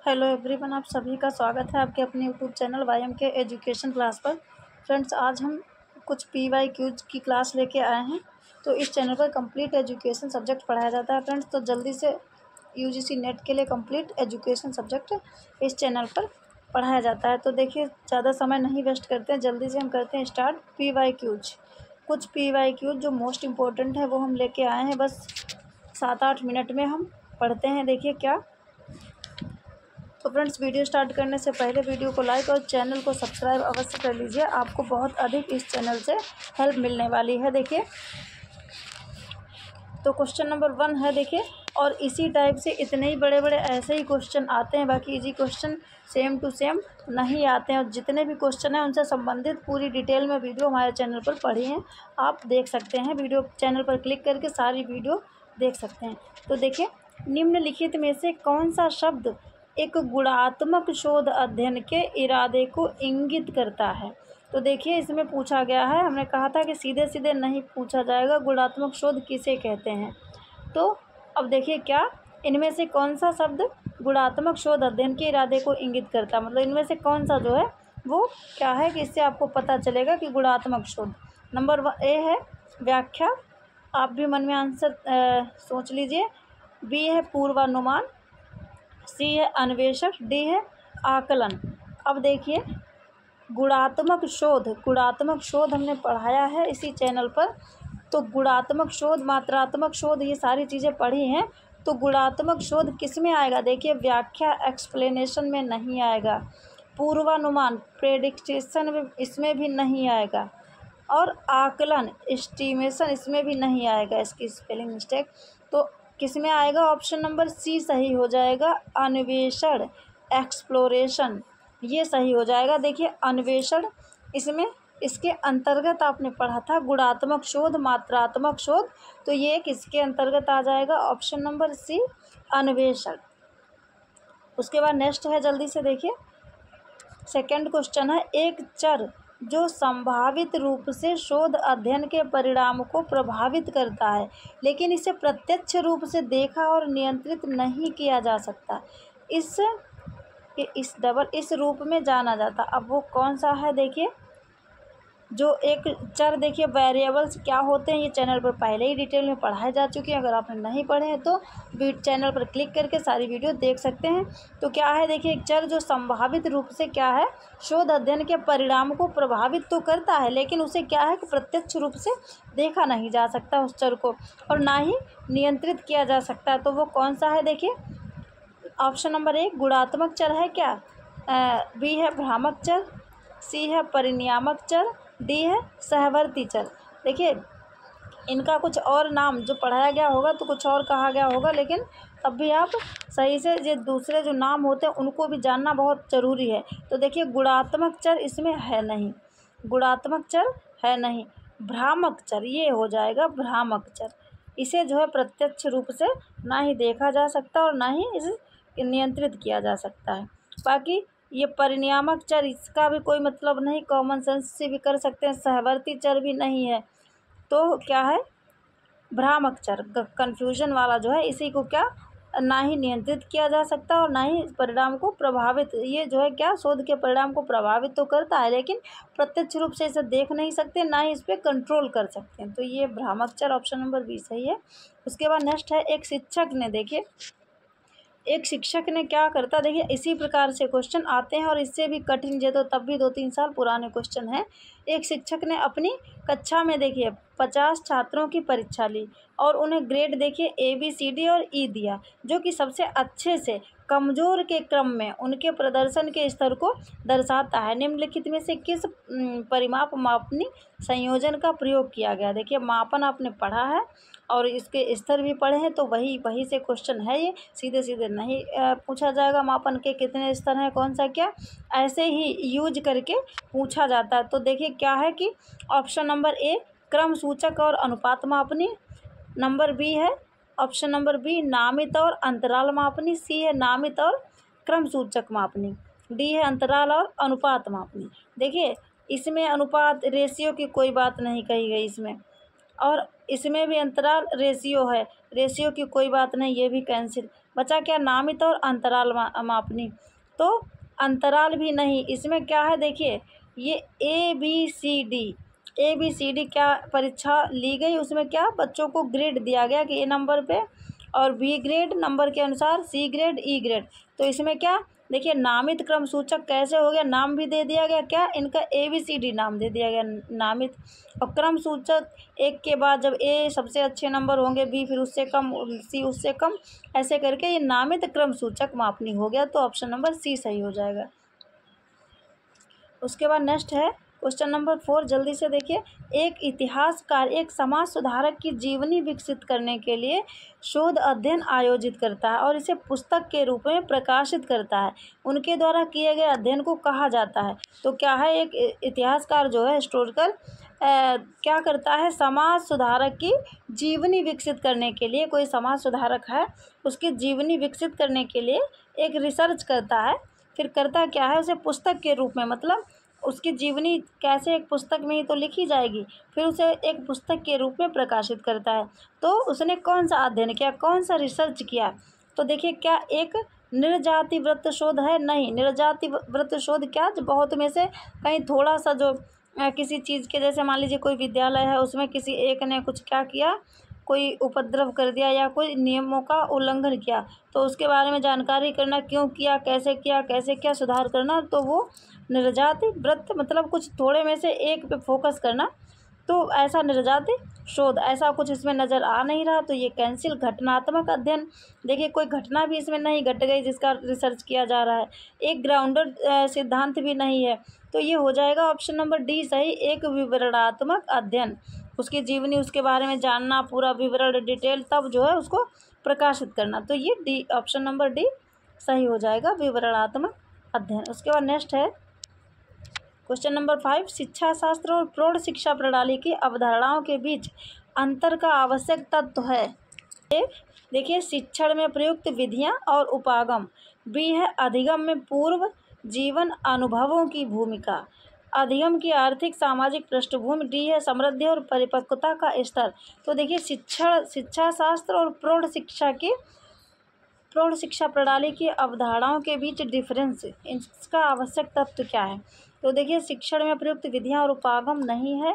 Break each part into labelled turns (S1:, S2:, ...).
S1: Hello everyone, आप सभी का स्वागत है आपके अपने यूट्यूब चैनल वाईएम के एजुकेशन क्लास पर। फ्रेंड्स, आज हम कुछ PYQs की क्लास लेके आए हैं। तो इस चैनल पर कंप्लीट एजुकेशन सब्जेक्ट पढ़ाया जाता है फ्रेंड्स। तो जल्दी से UGC नेट के लिए कंप्लीट एजुकेशन सब्जेक्ट इस चैनल पर पढ़ाया जाता है। तो देखिए, ज़्यादा समय नहीं वेस्ट करते हैं, जल्दी से हम करते हैं स्टार्ट। PYQs, कुछ PYQs जो मोस्ट इम्पोर्टेंट है वो हम लेके आए हैं। बस 7-8 मिनट में हम पढ़ते हैं। देखिए क्या। तो फ्रेंड्स, वीडियो स्टार्ट करने से पहले वीडियो को लाइक और चैनल को सब्सक्राइब अवश्य कर लीजिए। आपको बहुत अधिक इस चैनल से हेल्प मिलने वाली है। देखिए, तो क्वेश्चन नंबर 1 है। देखिए, और इसी टाइप से इतने ही बड़े बड़े ऐसे ही क्वेश्चन आते हैं। बाकी easy question same to same नहीं आते हैं। और जितने भी क्वेश्चन हैं उनसे संबंधित पूरी डिटेल में वीडियो हमारे चैनल पर पड़ी हैं, आप देख सकते हैं। वीडियो चैनल पर क्लिक करके सारी वीडियो देख सकते हैं। तो देखिए, निम्नलिखित में से कौन सा शब्द एक गुणात्मक शोध अध्ययन के इरादे को इंगित करता है। तो देखिए, इसमें पूछा गया है, हमने कहा था कि सीधे सीधे नहीं पूछा जाएगा गुणात्मक शोध किसे कहते हैं। तो अब देखिए क्या, इनमें से कौन सा शब्द गुणात्मक शोध अध्ययन के इरादे को इंगित करता है। मतलब इनमें से कौन सा जो है वो क्या है कि इससे आपको पता चलेगा कि गुणात्मक शोध। नंबर ए है व्याख्या, आप भी मन में आंसर सोच लीजिए। बी है पूर्वानुमान, सी है अन्वेषक, डी है आकलन। अब देखिए, गुणात्मक शोध हमने पढ़ाया है इसी चैनल पर। तो गुणात्मक शोध, मात्रात्मक शोध, ये सारी चीज़ें पढ़ी हैं। तो गुणात्मक शोध किस में आएगा? देखिए, व्याख्या एक्सप्लेनेशन में नहीं आएगा, पूर्वानुमान प्रेडिक्टेशन में इसमें भी नहीं आएगा, और आकलन एस्टीमेशन इसमें भी नहीं आएगा। इसकी स्पेलिंग मिस्टेक। तो किस में आएगा? ऑप्शन नंबर सी सही हो जाएगा, अन्वेषण एक्सप्लोरेशन, ये सही हो जाएगा। देखिए, अन्वेषण इसमें इसके अंतर्गत आपने पढ़ा था गुणात्मक शोध, मात्रात्मक शोध, तो ये किसके अंतर्गत आ जाएगा? ऑप्शन नंबर सी, अन्वेषण। उसके बाद नेक्स्ट है, जल्दी से देखिए, सेकंड क्वेश्चन है। एक चर जो संभावित रूप से शोध अध्ययन के परिणाम को प्रभावित करता है, लेकिन इसे प्रत्यक्ष रूप से देखा और नियंत्रित नहीं किया जा सकता, इस रूप में जाना जाता। अब वो कौन सा है? देखिए, जो एक चर, देखिए वेरिएबल्स क्या होते हैं ये चैनल पर पहले ही डिटेल में पढ़ाए जा चुके हैं। अगर आपने नहीं पढ़े हैं तो चैनल पर क्लिक करके सारी वीडियो देख सकते हैं। तो क्या है? देखिए, एक चर जो संभावित रूप से क्या है, शोध अध्ययन के परिणाम को प्रभावित तो करता है, लेकिन उसे क्या है कि प्रत्यक्ष रूप से देखा नहीं जा सकता उस चर को, और ना ही नियंत्रित किया जा सकता। तो वो कौन सा है? देखिए, ऑप्शन नंबर ए गुणात्मक चर है क्या? बी है भ्रामक चर, सी है परिनियामक चर, डी है सहवर्ती चर। देखिए, इनका कुछ और नाम जो पढ़ाया गया होगा तो कुछ और कहा गया होगा, लेकिन तब भी आप सही से ये दूसरे जो नाम होते हैं उनको भी जानना बहुत ज़रूरी है। तो देखिए, गुणात्मक चर इसमें है नहीं, गुणात्मक चर है नहीं। भ्रामक चर ये हो जाएगा, भ्रामक चर। इसे जो है प्रत्यक्ष रूप से ना ही देखा जा सकता और ना ही इसे नियंत्रित किया जा सकता है। बाकी ये परिनियामक चर, इसका भी कोई मतलब नहीं, कॉमन सेंस से भी कर सकते हैं। सहवर्ती चर भी नहीं है। तो क्या है? भ्रामक चर, कन्फ्यूजन वाला जो है, इसी को क्या ना ही नियंत्रित किया जा सकता और ना ही परिणाम को प्रभावित, ये जो है क्या शोध के परिणाम को प्रभावित तो करता है, लेकिन प्रत्यक्ष रूप से इसे देख नहीं सकते, ना ही इस पर कंट्रोल कर सकते हैं। तो ये भ्रामक चर, ऑप्शन नंबर बी सही है। उसके बाद नेक्स्ट है, एक शिक्षक ने, देखिए एक शिक्षक ने क्या करता। देखिए, इसी प्रकार से क्वेश्चन आते हैं और इससे भी कठिन, ये तो तब भी 2-3 साल पुराने क्वेश्चन हैं। एक शिक्षक ने अपनी कक्षा में देखिए 50 छात्रों की परीक्षा ली और उन्हें ग्रेड देखिए ABCD और E दिया, जो कि सबसे अच्छे से कमज़ोर के क्रम में उनके प्रदर्शन के स्तर को दर्शाता है। निम्नलिखित में से किस परिमाप मापनी संयोजन का प्रयोग किया गया? देखिए, मापन आपने पढ़ा है और इसके स्तर भी पढ़े हैं, तो वही से क्वेश्चन है। ये सीधे सीधे नहीं पूछा जाएगा मापन के कितने स्तर हैं, कौन सा क्या, ऐसे ही यूज करके पूछा जाता है। तो देखिए क्या है कि ऑप्शन नंबर ए क्रम सूचक और अनुपात मापनी, नंबर बी है ऑप्शन नंबर बी नामित और अंतराल मापनी, सी है नामित और क्रम सूचक मापनी, डी है अंतराल और अनुपात मापनी। देखिए, इसमें अनुपात रेशियो की कोई बात नहीं कही गई इसमें, और इसमें भी अंतराल रेशियो है, रेशियो की कोई बात नहीं, ये भी कैंसिल। बचा क्या, नामित और अंतराल मापनी। तो अंतराल भी नहीं, इसमें क्या है देखिए, ये ABCD क्या परीक्षा ली गई, उसमें क्या बच्चों को ग्रेड दिया गया कि A नंबर पे और B ग्रेड नंबर के अनुसार, C ग्रेड, E ग्रेड। तो इसमें क्या देखिए, नामित क्रम सूचक कैसे हो गया, नाम भी दे दिया गया, क्या इनका ABCD नाम दे दिया गया नामित, और क्रम सूचक एक के बाद जब A सबसे अच्छे नंबर होंगे, B फिर उससे कम, C उससे कम, ऐसे करके ये नामित क्रम सूचक मापनी हो गया। तो ऑप्शन नंबर C सही हो जाएगा। उसके बाद नेक्स्ट है क्वेश्चन नंबर 4, जल्दी से देखिए। एक इतिहासकार एक समाज सुधारक की जीवनी विकसित करने के लिए शोध अध्ययन आयोजित करता है और इसे पुस्तक के रूप में प्रकाशित करता है। उनके द्वारा किए गए अध्ययन को कहा जाता है। तो क्या है, एक इतिहासकार जो है हिस्टोरिकल क्या करता है, समाज सुधारक की जीवनी विकसित करने के लिए, कोई समाज सुधारक है उसकी जीवनी विकसित करने के लिए एक रिसर्च करता है। फिर करता क्या है, उसे पुस्तक के रूप में, मतलब उसकी जीवनी कैसे एक पुस्तक में ही तो लिखी जाएगी, फिर उसे एक पुस्तक के रूप में प्रकाशित करता है। तो उसने कौन सा अध्ययन किया, कौन सा रिसर्च किया, तो देखिए क्या एक निर्जाति वृत्त शोध है, नहीं, निर्जाति वृत्त शोध क्या, जो बहुत में से कहीं थोड़ा सा जो किसी चीज़ के, जैसे मान लीजिए कोई विद्यालय है उसमें किसी एक ने कुछ क्या किया, कोई उपद्रव कर दिया या कोई नियमों का उल्लंघन किया, तो उसके बारे में जानकारी करना, क्यों किया, कैसे क्या सुधार करना, तो वो निर्जाति वृत्त, मतलब कुछ थोड़े में से एक पे फोकस करना। तो ऐसा निर्जाति शोध ऐसा कुछ इसमें नज़र आ नहीं रहा, तो ये कैंसिल। घटनात्मक अध्ययन, देखिए कोई घटना भी इसमें नहीं घट गई जिसका रिसर्च किया जा रहा है। एक ग्राउंडेड सिद्धांत भी नहीं है, तो ये हो जाएगा ऑप्शन नंबर डी सही। एक विवरणात्मक अध्ययन, उसकी जीवनी, उसके बारे में जानना, पूरा विवरण डिटेल, तब जो है उसको प्रकाशित करना। तो ये डी, ऑप्शन नंबर डी सही हो जाएगा, विवरणात्मक अध्ययन। उसके बाद नेक्स्ट है क्वेश्चन नंबर 5, शिक्षा शास्त्र और प्रौढ़ शिक्षा प्रणाली की अवधारणाओं के बीच अंतर का आवश्यक तत्व है। ए देखिए, शिक्षण में प्रयुक्त विधियां और उपागम। बी है अधिगम में पूर्व जीवन अनुभवों की भूमिका, अधिगम की आर्थिक सामाजिक पृष्ठभूमि। डी है समृद्धि और परिपक्वता का स्तर। तो देखिए शिक्षा शास्त्र और प्रौढ़ शिक्षा प्रणाली की अवधारणाओं के बीच डिफरेंस, इसका आवश्यक तत्व क्या है। तो देखिए शिक्षण में प्रयुक्त विधियां और उपागम नहीं है।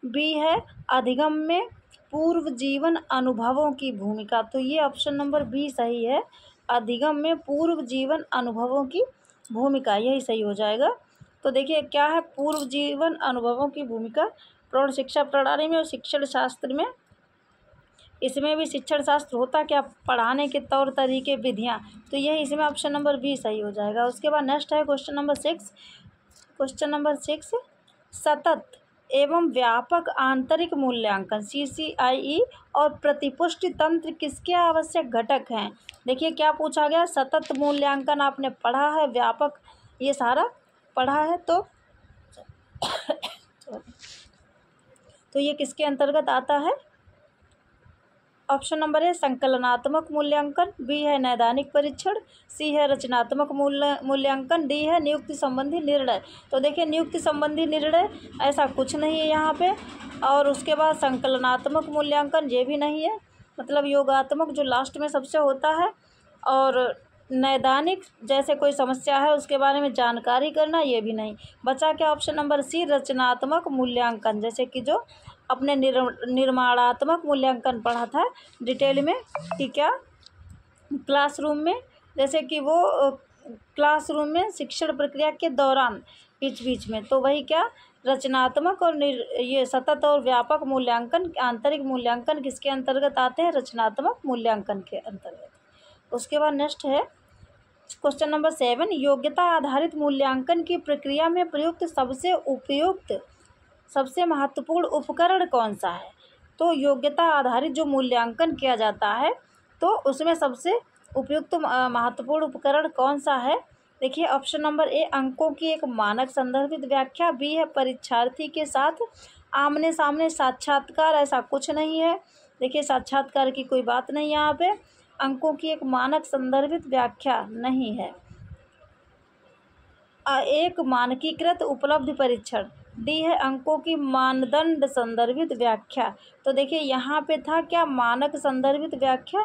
S1: बी है अधिगम में पूर्व जीवन अनुभवों की भूमिका, तो ये ऑप्शन नंबर बी सही है, अधिगम में पूर्व जीवन अनुभवों की भूमिका, यही सही हो जाएगा। तो देखिए क्या है, पूर्व जीवन अनुभवों की भूमिका प्रौढ़ शिक्षा प्रणाली में और शिक्षण शास्त्र में, इसमें भी शिक्षण शास्त्र होता क्या, पढ़ाने के तौर तरीके, विधियाँ, तो यही इसमें ऑप्शन नंबर बी सही हो जाएगा। उसके बाद नेक्स्ट है क्वेश्चन नंबर 6, सतत एवं व्यापक आंतरिक मूल्यांकन CCIE और प्रतिपुष्टि तंत्र किसके आवश्यक घटक हैं। देखिए क्या पूछा गया, सतत मूल्यांकन आपने पढ़ा है, व्यापक ये सारा पढ़ा है, तो ये किसके अंतर्गत आता है। ऑप्शन नंबर ए संकलनात्मक मूल्यांकन, बी है नैदानिक परीक्षण, सी है रचनात्मक मूल्यांकन, डी है नियुक्ति संबंधी निर्णय। तो देखिए नियुक्ति संबंधी निर्णय ऐसा कुछ नहीं है यहाँ पे, और उसके बाद संकलनात्मक मूल्यांकन ये भी नहीं है, मतलब योगात्मक जो लास्ट में सबसे होता है, और नैदानिक जैसे कोई समस्या है उसके बारे में जानकारी करना, ये भी नहीं। बचा क्या, ऑप्शन नंबर सी रचनात्मक मूल्यांकन, जैसे कि जो अपने निर्माणात्मक मूल्यांकन पढ़ा था डिटेल में कि क्या क्लासरूम में, जैसे कि वो क्लासरूम में शिक्षण प्रक्रिया के दौरान बीच में, तो वही क्या रचनात्मक और ये सतत और व्यापक मूल्यांकन, आंतरिक मूल्यांकन किसके अंतर्गत आते हैं, रचनात्मक मूल्यांकन के अंतर्गत। उसके बाद नेक्स्ट है क्वेश्चन नंबर 7, योग्यता आधारित मूल्यांकन की प्रक्रिया में प्रयुक्त सबसे उपयुक्त, सबसे महत्वपूर्ण उपकरण कौन सा है। तो योग्यता आधारित जो मूल्यांकन किया जाता है तो उसमें सबसे उपयुक्त महत्वपूर्ण उपकरण कौन सा है। देखिए ऑप्शन नंबर ए अंकों की एक मानक संदर्भित व्याख्या, बी है परीक्षार्थी के साथ आमने सामने साक्षात्कार, ऐसा कुछ नहीं है, देखिए साक्षात्कार की कोई बात नहीं यहाँ पे, अंकों की एक मानक संदर्भित व्याख्या नहीं है। एक मानकीकृत उपलब्धि परीक्षण, डी है अंकों की मानदंड संदर्भित व्याख्या। तो देखिए यहाँ पे था क्या मानक संदर्भित व्याख्या,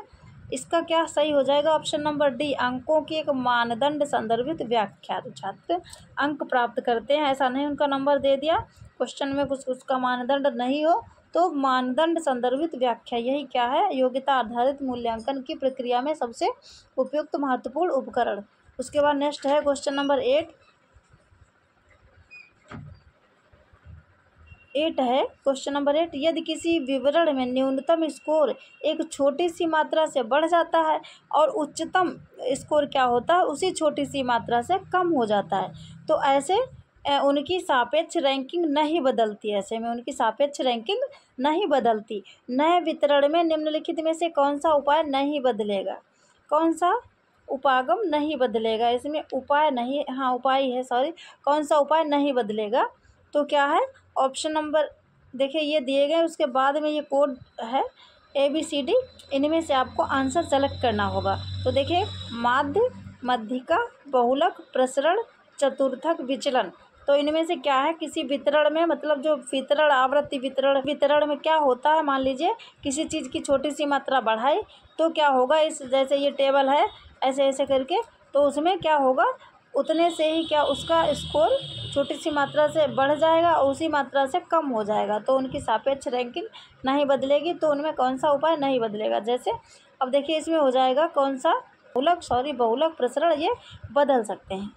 S1: इसका क्या सही हो जाएगा? ऑप्शन नंबर डी, अंकों की एक मानदंड संदर्भित व्याख्या। तो छात्र अंक प्राप्त करते हैं, ऐसा नहीं उनका नंबर दे दिया, क्वेश्चन में कुछ उसका मानदंड नहीं हो तो मानदंड संदर्भित व्याख्या, यही क्या है? योग्यता आधारित मूल्यांकन की प्रक्रिया में सबसे उपयुक्त महत्वपूर्ण उपकरण। उसके बाद नेक्स्ट है क्वेश्चन नंबर 8 है। क्वेश्चन नंबर 8, यदि किसी विवरण में न्यूनतम स्कोर एक छोटी सी मात्रा से बढ़ जाता है और उच्चतम स्कोर क्या होता है? उसी छोटी सी मात्रा से कम हो जाता है, तो ऐसे उनकी सापेक्ष रैंकिंग नहीं बदलती। ऐसे में उनकी सापेक्ष रैंकिंग नहीं बदलती। नए वितरण में निम्नलिखित में से कौन सा उपाय नहीं बदलेगा? कौन सा उपागम नहीं बदलेगा? इसमें उपाय नहीं, हाँ उपाय है, सॉरी, कौन सा उपाय नहीं बदलेगा? तो क्या है? ऑप्शन नंबर देखिए ये दिए गए, उसके बाद में ये कोड है ABCD, इनमें से आपको आंसर सेलेक्ट करना होगा। तो देखिए माध्य, मध्यिका, बहुलक, प्रसरण, चतुर्थक, विचलन। तो इनमें से क्या है? किसी वितरण में, मतलब जो वितरण आवृत्ति वितरण में क्या होता है? मान लीजिए किसी चीज़ की छोटी सी मात्रा बढ़ाई तो क्या होगा? इस जैसे ये टेबल है ऐसे ऐसे करके, तो उसमें क्या होगा? उतने से ही क्या उसका स्कोर छोटी सी मात्रा से बढ़ जाएगा और उसी मात्रा से कम हो जाएगा, तो उनकी सापेक्ष रैंकिंग नहीं बदलेगी। तो उनमें कौन सा उपाय नहीं बदलेगा? जैसे अब देखिए इसमें हो जाएगा कौन सा? बहुलक, प्रसरण, ये बदल सकते हैं।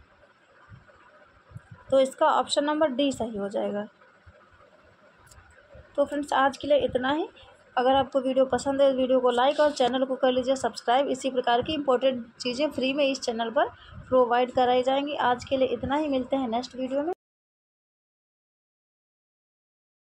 S1: तो इसका ऑप्शन नंबर डी सही हो जाएगा। तो फ्रेंड्स आज के लिए इतना ही। अगर आपको वीडियो पसंद है तो वीडियो को लाइक और चैनल को कर लीजिए सब्सक्राइब। इसी प्रकार की इंपॉर्टेंट चीज़ें फ्री में इस चैनल पर प्रोवाइड कराई जाएंगी। आज के लिए इतना ही, मिलते हैं नेक्स्ट वीडियो में।